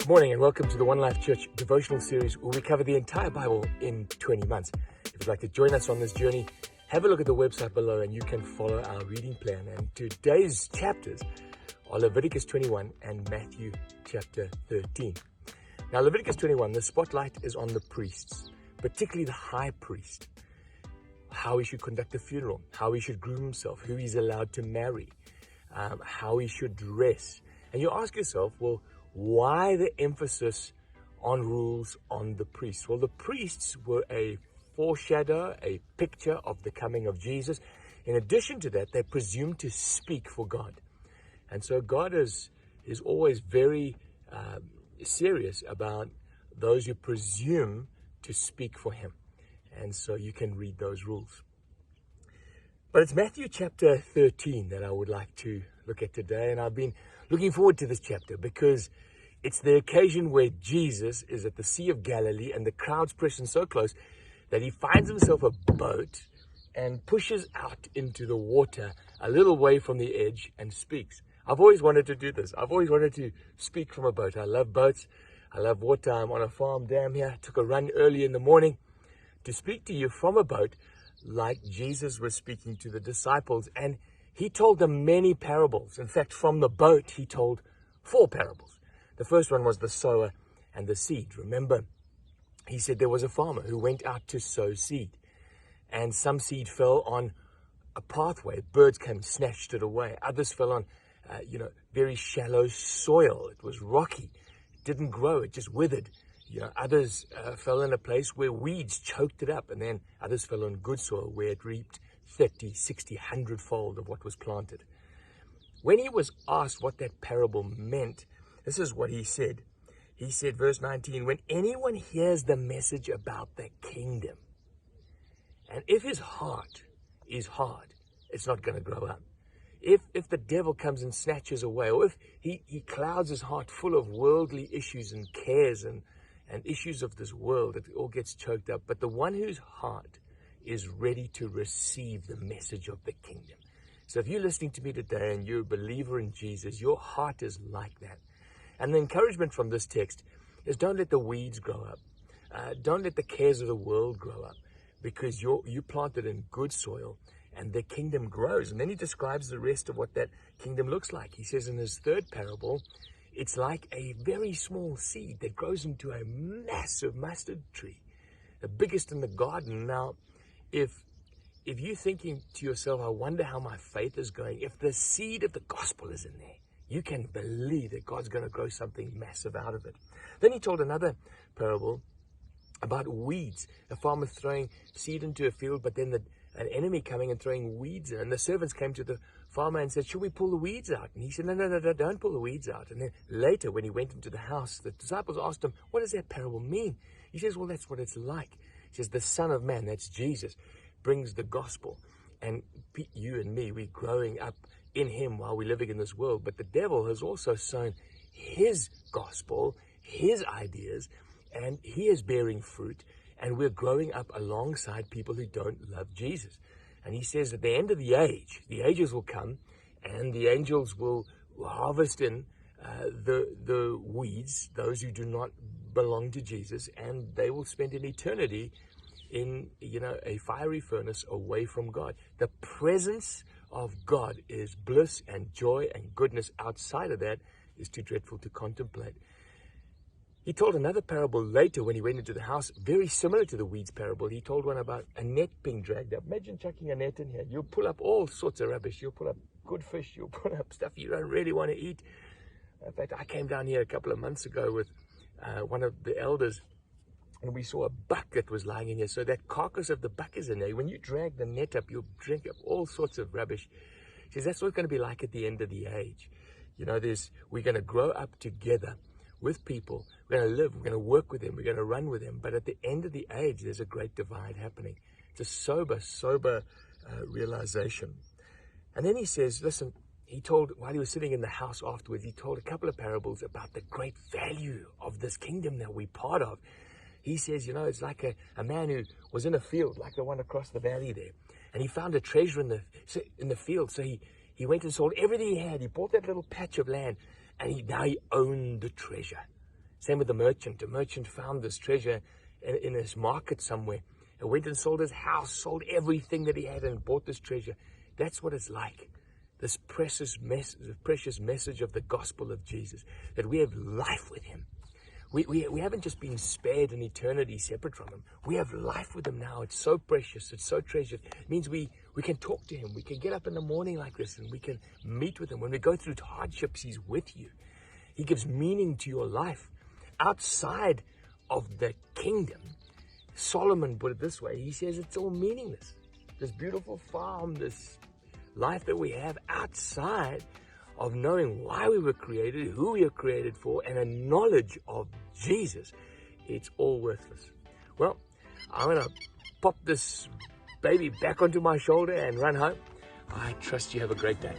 morning and welcome to the One Life Church devotional series where we cover the entire Bible in 20 months. If you'd like to join us on this journey, have a look at the website below and you can follow our reading plan. And today's chapters are Leviticus 21 and Matthew chapter 13. Now, Leviticus 21, the spotlight is on the priests, particularly the high priest. How he should conduct the funeral, how he should groom himself, who he's allowed to marry, how he should dress. And you ask yourself, well, why the emphasis on rules on the priests? Well, the priests were a foreshadow, a picture of the coming of Jesus. In addition to that, they presumed to speak for God. And so God is always very serious about those who presume to speak for him. And so you can read those rules. But it's Matthew chapter 13 that I would like to look at today. And I've been looking forward to this chapter because it's the occasion where Jesus is at the Sea of Galilee and the crowd's pressing so close that he finds himself a boat and pushes out into the water a little way from the edge and speaks. I've always wanted to do this. I've always wanted to speak from a boat. I love boats. I love water. I'm on a farm down here. I took a run early in the morning to speak to you from a boat like Jesus was speaking to the disciples. And he told them many parables. In fact, from the boat, he told 4 parables. The first one was the sower and the seed. Remember, he said there was a farmer who went out to sow seed. And some seed fell on a pathway. Birds came and snatched it away. Others fell on, very shallow soil. It was rocky. It didn't grow. It just withered. Others fell in a place where weeds choked it up. And then others fell on good soil where it reaped 30, 60, 100-fold of what was planted. When he was asked what that parable meant, this is what he said. He said, verse 19, when anyone hears the message about the kingdom, and if his heart is hard, it's not going to grow up. If the devil comes and snatches away, or if he clouds his heart full of worldly issues and cares and issues of this world, it all gets choked up. But the one whose heart is ready to receive the message of the kingdom. So if you're listening to me today and you're a believer in Jesus, your heart is like that. And the encouragement from this text is don't let the weeds grow up. Don't let the cares of the world grow up, because you planted in good soil and the kingdom grows. And then he describes the rest of what that kingdom looks like. He says in his third parable, it's like a very small seed that grows into a massive mustard tree, the biggest in the garden. Now, if you're thinking to yourself, I wonder how my faith is going, if the seed of the gospel is in there, you can believe that God's going to grow something massive out of it. Then he told another parable about weeds. A farmer throwing seed into a field, but then an enemy coming and throwing weeds in. And the servants came to the farmer and said, should we pull the weeds out? And he said, no, don't pull the weeds out. And then later, when he went into the house, the disciples asked him, what does that parable mean? He says, well, that's what it's like. He says, the Son of Man, that's Jesus, brings the gospel. And you and me, we're growing up in him while we're living in this world. But the devil has also sown his gospel, his ideas, and he is bearing fruit. And we're growing up alongside people who don't love Jesus. And he says at the end of the ages will come, and the angels will harvest in the weeds, those who do not belong to Jesus, and they will spend an eternity in a fiery furnace away from God. The presence of God is bliss and joy and goodness. Outside of that is too dreadful to contemplate. He told another parable later when he went into the house, very similar to the weeds parable. He told one about a net being dragged up. Imagine chucking a net in here. You'll pull up all sorts of rubbish. You'll pull up good fish. You'll pull up stuff you don't really want to eat. In fact, I came down here a couple of months ago with one of the elders, and we saw a buck that was lying in here. So that carcass of the buck is in there. When you drag the net up, you'll drink up all sorts of rubbish. He says that's what it's going to be like at the end of the age. We're going to grow up together with people. We're going to live. We're going to work with them. We're going to run with them. But at the end of the age, there's a great divide happening. It's a sober realization. And then he says, listen, he told, while he was sitting in the house afterwards, he told a couple of parables about the great value of this kingdom that we're part of. He says, it's like a man who was in a field, like the one across the valley there. And he found a treasure in the field. So he went and sold everything he had. He bought that little patch of land. And now he owned the treasure. Same with the merchant. A merchant found this treasure in his market somewhere and went and sold his house, sold everything that he had and bought this treasure. That's what it's like. This precious message of the gospel of Jesus, that we have life with him. We haven't just been spared an eternity separate from him. We have life with him now. It's so precious. It's so treasured. It means we can talk to him. We can get up in the morning like this and we can meet with him. When we go through hardships, he's with you. He gives meaning to your life. Outside of the kingdom, Solomon put it this way. He says it's all meaningless. This beautiful farm, this life that we have outside of knowing why we were created, who we are created for, and a knowledge of Jesus, it's all worthless. Well, I'm going to pop this baby back onto my shoulder and run home. I trust you have a great day.